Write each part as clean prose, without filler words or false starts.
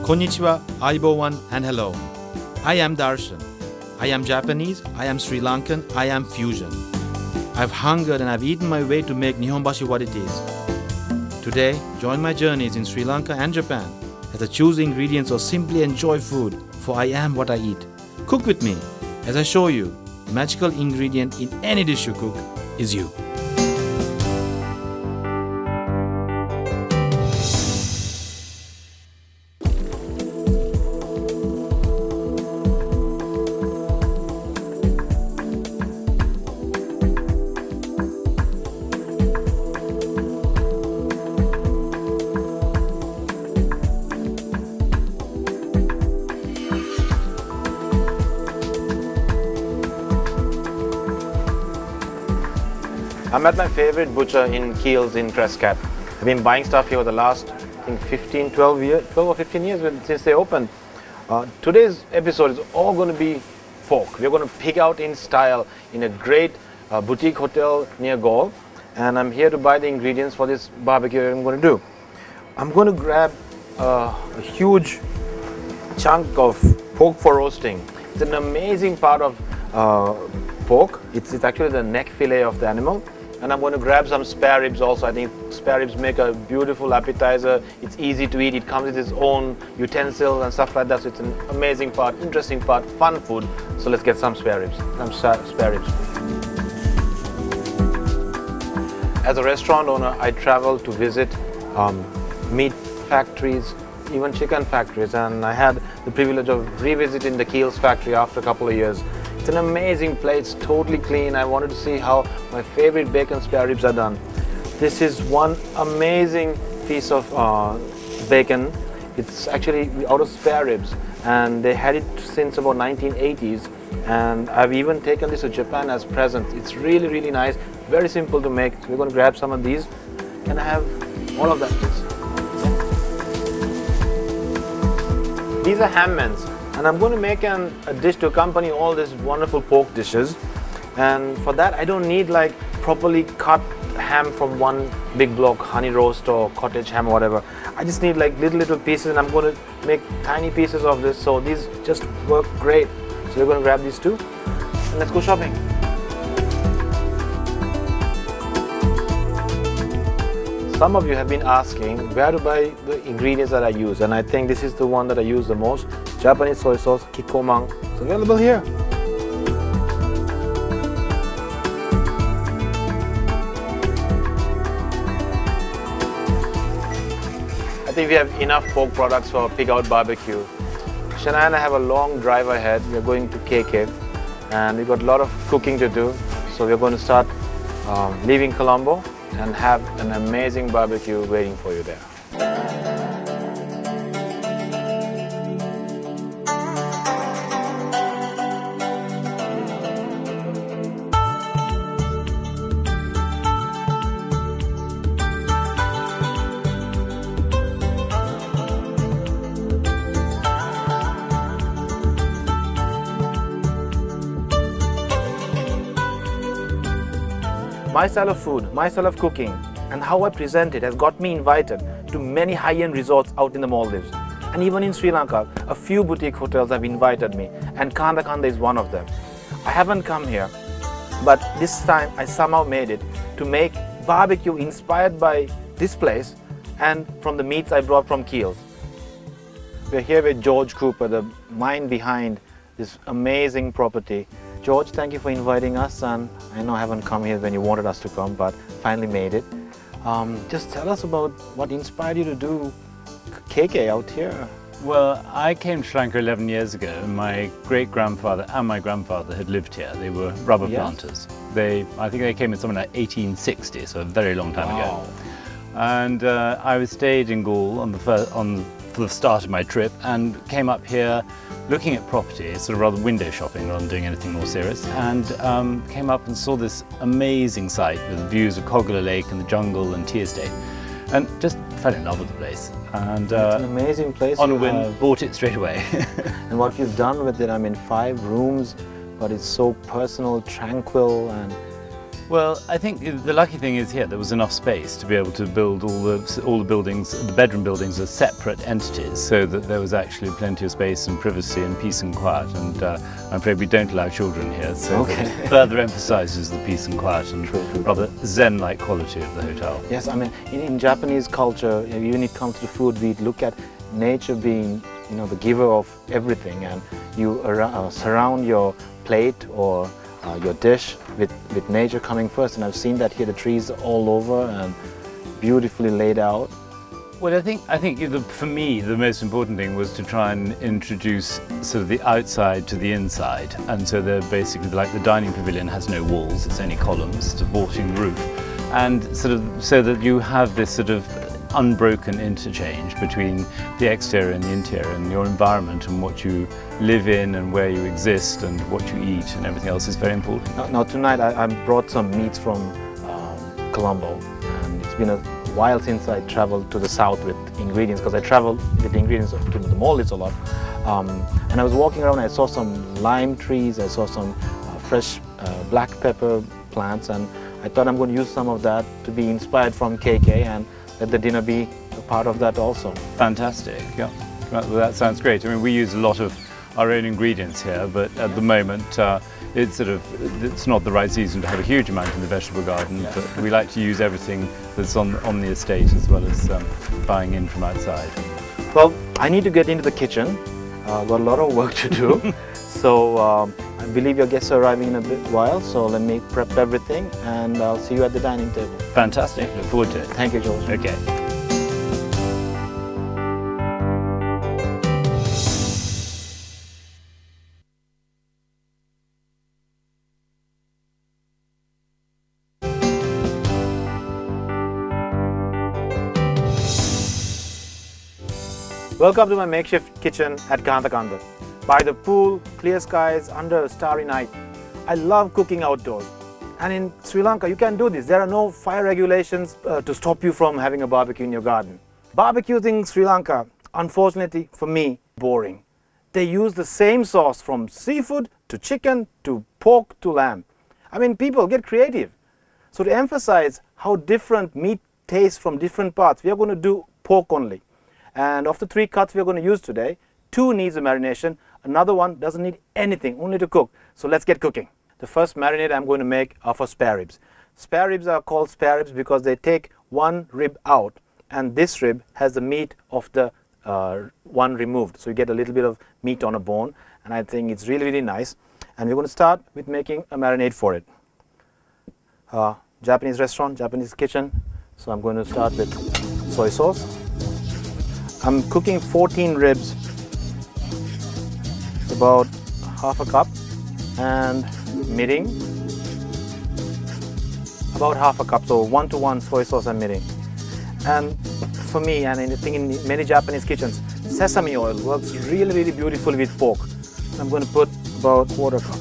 Konnichiwa, Aibowan, and hello. I am Darshan. I am Japanese, I am Sri Lankan, I am fusion. I've hungered and I've eaten my way to make Nihonbashi what it is. Today, join my journeys in Sri Lanka and Japan as I choose ingredients or simply enjoy food, for I am what I eat. Cook with me as I show you the magical ingredient in any dish you cook is you. I'm at my favorite butcher in Keels in Prescott. I've been buying stuff here for the last, I think 12 or 15 years since they opened. Today's episode is all going to be pork. We're going to pig out in style in a great boutique hotel near Gaul. And I'm here to buy the ingredients for this barbecue I'm going to do. I'm going to grab a huge chunk of pork for roasting. It's an amazing part of pork. It's actually the neck fillet of the animal. And I'm going to grab some spare ribs also. I think spare ribs make a beautiful appetizer. It's easy to eat. It comes with its own utensils and stuff like that. So it's an amazing part, interesting part, fun food. So let's get some spare ribs. As a restaurant owner, I travel to visit meat factories, even chicken factories. And I had the privilege of revisiting the Keels factory after a couple of years. It's an amazing place, totally clean. I wanted to see how my favorite bacon spare ribs are done. This is one amazing piece of bacon. It's actually out of spare ribs, and they had it since about 1980s. And I've even taken this to Japan as presents. It's really, really nice, very simple to make. So we're going to grab some of these. Can I have all of that, please? These are ham mens. And I'm going to make a dish to accompany all these wonderful pork dishes. And for that, I don't need like properly cut ham from one big block, honey roast or cottage ham or whatever. I just need like little pieces, and I'm going to make tiny pieces of this. So these just work great. So we're going to grab these two and let's go shopping. Some of you have been asking where to buy the ingredients that I use, and I think this is the one that I use the most. Japanese soy sauce, kikkoman. It's available here. I think we have enough pork products for pig out barbecue. Shana and I have a long drive ahead. We're going to KK and we've got a lot of cooking to do. So we're going to start leaving Colombo and have an amazing barbecue waiting for you there. My style of food, my style of cooking, and how I present it has got me invited to many high-end resorts out in the Maldives. And even in Sri Lanka, a few boutique hotels have invited me, and Kanda is one of them. I haven't come here, but this time I somehow made it to make barbecue inspired by this place and from the meats I brought from Keels. We're here with George Cooper, the mind behind this amazing property. George, thank you for inviting us, and I know I haven't come here when you wanted us to come, but finally made it. Just tell us about what inspired you to do KK out here. Well, I came to Sri Lanka 11 years ago. My great-grandfather and my grandfather had lived here. They were rubber planters. I think they came in something like 1860, so a very long time ago. And I stayed in Gaul for the start of my trip and came up here looking at property, sort of rather window shopping rather than doing anything more serious, and came up and saw this amazing site with views of Kogula Lake and the jungle and tea estate, and just fell in love with the place. And it's an amazing place. On a whim, bought it straight away. And what you've done with it, I mean, 5 rooms, but it's so personal, tranquil, and Well, I think the lucky thing is here there was enough space to be able to build all the buildings, the bedroom buildings, as separate entities, so that there was actually plenty of space and privacy and peace and quiet. And I'm afraid we don't allow children here, so that further emphasises the peace and quiet and rather zen-like quality of the hotel. Yes, I mean in Japanese culture, when it comes to food, we look at nature being, you know, the giver of everything, and you surround your plate or your dish with nature coming first. And I've seen that here, the trees are all over and beautifully laid out. Well, I think for me the most important thing was to try and introduce sort of the outside to the inside, and so they're basically like the dining pavilion has no walls, it's only columns supporting the roof, and sort of so that you have this sort of unbroken interchange between the exterior and the interior and your environment and what you live in and where you exist and what you eat and everything else is very important. Now tonight I brought some meats from Colombo, and it's been a while since I traveled to the south with ingredients, because I travel with ingredients to the Maldives a lot. And I was walking around, I saw some lime trees, I saw some fresh black pepper plants, and I thought I'm going to use some of that to be inspired from KK and let the dinner be a part of that also. Fantastic, yeah. Well, that sounds great. I mean, we use a lot of our own ingredients here, but at the moment it's not the right season to have a huge amount in the vegetable garden, but we like to use everything that's on the estate as well as buying in from outside. Well, I need to get into the kitchen. Got a lot of work to do. So I believe your guests are arriving in a bit while, so let me prep everything and I'll see you at the dining table. Fantastic, look forward to it. Thank you, George. Okay. Welcome to my makeshift kitchen at Kahanda. By the pool, clear skies, under a starry night. I love cooking outdoors. And in Sri Lanka, you can do this. There are no fire regulations to stop you from having a barbecue in your garden. Barbecues in Sri Lanka, unfortunately for me, boring. They use the same sauce from seafood to chicken to pork to lamb. I mean, people get creative. So to emphasize how different meat tastes from different parts, we are going to do pork only. And of the 3 cuts we are going to use today, 2 needs a marination, another one doesn't need anything, only to cook. So let's get cooking. The first marinade I'm going to make are for spare ribs. Spare ribs are called spare ribs because they take one rib out, and this rib has the meat of the one removed. So you get a little bit of meat on a bone, and I think it's really, really nice. And we're going to start with making a marinade for it. Japanese restaurant, Japanese kitchen. So I'm going to start with soy sauce. I'm cooking 14 ribs, about half a cup, and mirin, about half a cup, so 1-to-1 soy sauce and mirin. And for me, and I think in many Japanese kitchens, sesame oil works really, really beautifully with pork. I'm going to put about 1/4 cup.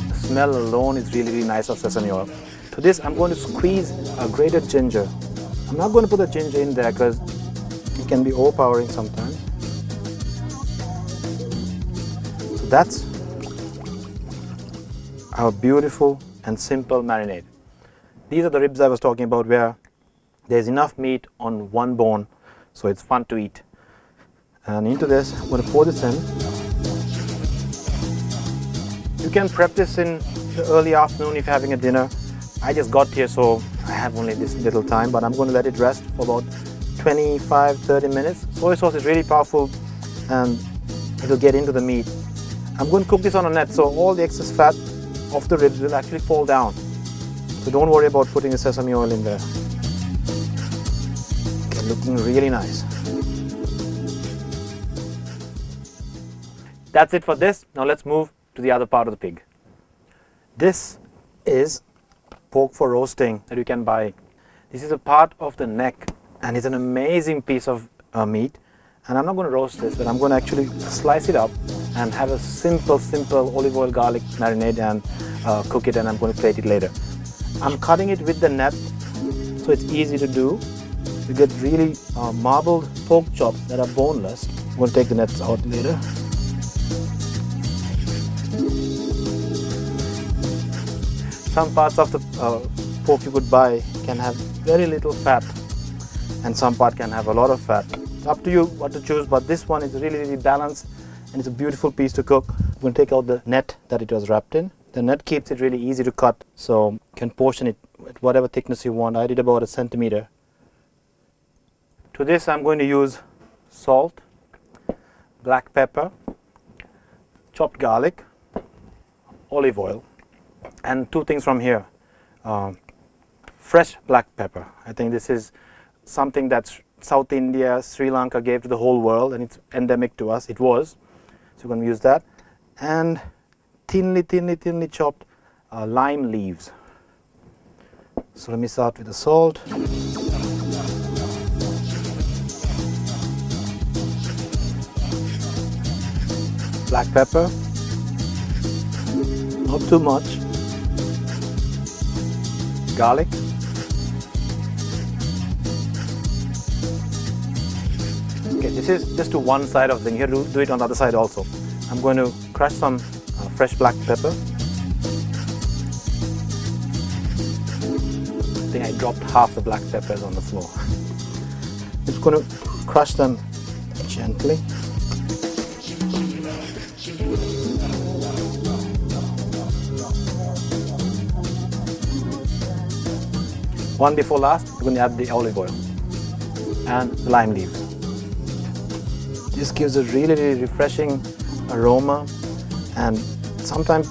The smell alone is really, really nice of sesame oil. To this, I'm going to squeeze a grated ginger. I'm not going to put the ginger in there because it can be overpowering sometimes. So that's our beautiful and simple marinade. These are the ribs I was talking about, where there's enough meat on one bone, so it's fun to eat. And into this, I'm going to pour this in. You can prep this in the early afternoon if you're having a dinner. I just got here, so I have only this little time, but I'm going to let it rest for about 25-30 minutes. Soy sauce is really powerful and it'll get into the meat. I'm going to cook this on a net, so all the excess fat of the ribs will actually fall down. So don't worry about putting the sesame oil in there. Okay, looking really nice. That's it for this. Now let's move to the other part of the pig. This is pork for roasting that you can buy. This is a part of the neck, and it's an amazing piece of meat. And I'm not going to roast this, but I'm going to actually slice it up and have a simple olive oil garlic marinade and cook it, and I'm going to plate it later. I'm cutting it with the net so it's easy to do. You get really marbled pork chops that are boneless. I'm going to take the nets out later. Some parts of the pork you could buy can have very little fat, and some part can have a lot of fat. It's up to you what to choose, but this one is really balanced and it's a beautiful piece to cook. I'm going to take out the net that it was wrapped in. The net keeps it really easy to cut, so you can portion it at whatever thickness you want. I did about 1 centimeter. To this I'm going to use salt, black pepper, chopped garlic, olive oil, and 2 things from here. Fresh black pepper. I think this is something that South India, Sri Lanka gave to the whole world, and it's endemic to us. It was. So we're going to use that. And thinly chopped lime leaves. So let me start with the salt. Black pepper. Not too much. Garlic. Okay, this is just to one side of the thing. You have to do it on the other side also. I'm going to crush some fresh black pepper. I think I dropped half the black peppers on the floor. I'm just going to crush them gently. One before last, we're going to add the olive oil and the lime leaves. This gives a really refreshing aroma, and sometimes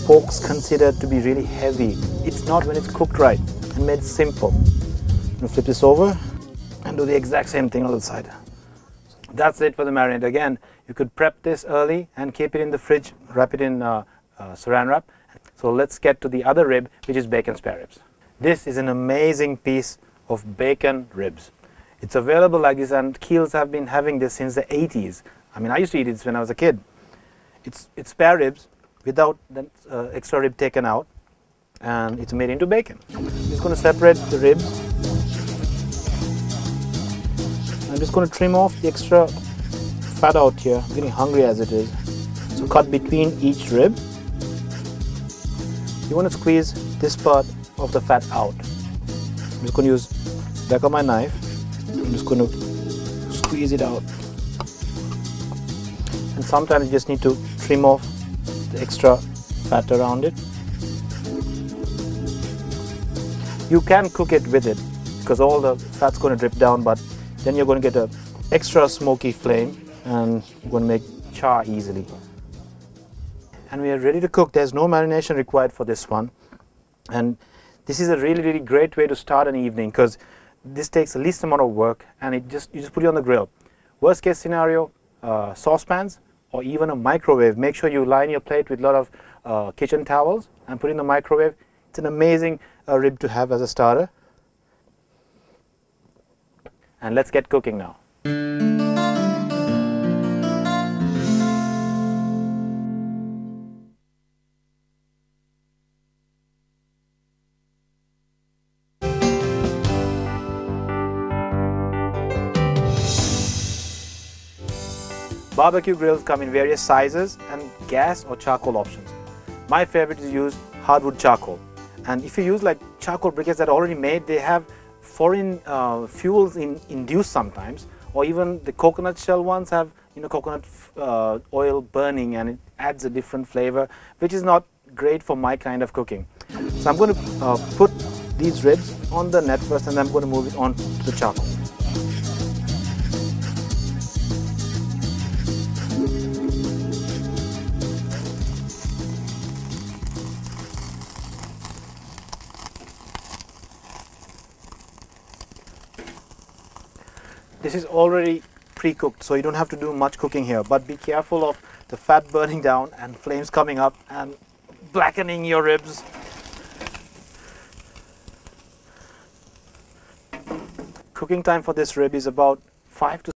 pork's considered to be really heavy. It's not when it's cooked right and made simple. I'm going to flip this over and do the exact same thing on the other side. That's it for the marinade. Again, you could prep this early and keep it in the fridge, wrap it in saran wrap. So let's get to the other rib, which is bacon spare ribs. This is an amazing piece of bacon ribs. It's available like this, and Keels have been having this since the 80s. I mean, I used to eat it when I was a kid. It's spare ribs without the extra rib taken out, and it's made into bacon. I'm just going to separate the ribs. I'm just going to trim off the extra fat out here. I'm getting hungry as it is. So cut between each rib. You want to squeeze this part of the fat out. I'm just going to use the back of my knife. I'm just going to squeeze it out. And sometimes you just need to trim off the extra fat around it. You can cook it with it because all the fat's going to drip down, but then you're going to get an extra smoky flame and you're going to make char easily. And we are ready to cook. There's no marination required for this one. And this is a really great way to start an evening because this takes the least amount of work, and you just put it on the grill. Worst case scenario, saucepans or even a microwave. Make sure you line your plate with a lot of kitchen towels and put it in the microwave. It's an amazing rib to have as a starter. And let's get cooking now. Barbecue grills come in various sizes and gas or charcoal options. My favorite is to use hardwood charcoal. And if you use like charcoal briquettes that are already made, they have foreign fuels induced sometimes, or even the coconut shell ones have coconut oil burning, and it adds a different flavor, which is not great for my kind of cooking. So I'm going to put these ribs on the net first, and then I'm going to move it on to the charcoal. This is already pre-cooked, so you don't have to do much cooking here, but be careful of the fat burning down and flames coming up and blackening your ribs. Cooking time for this rib is about 5 to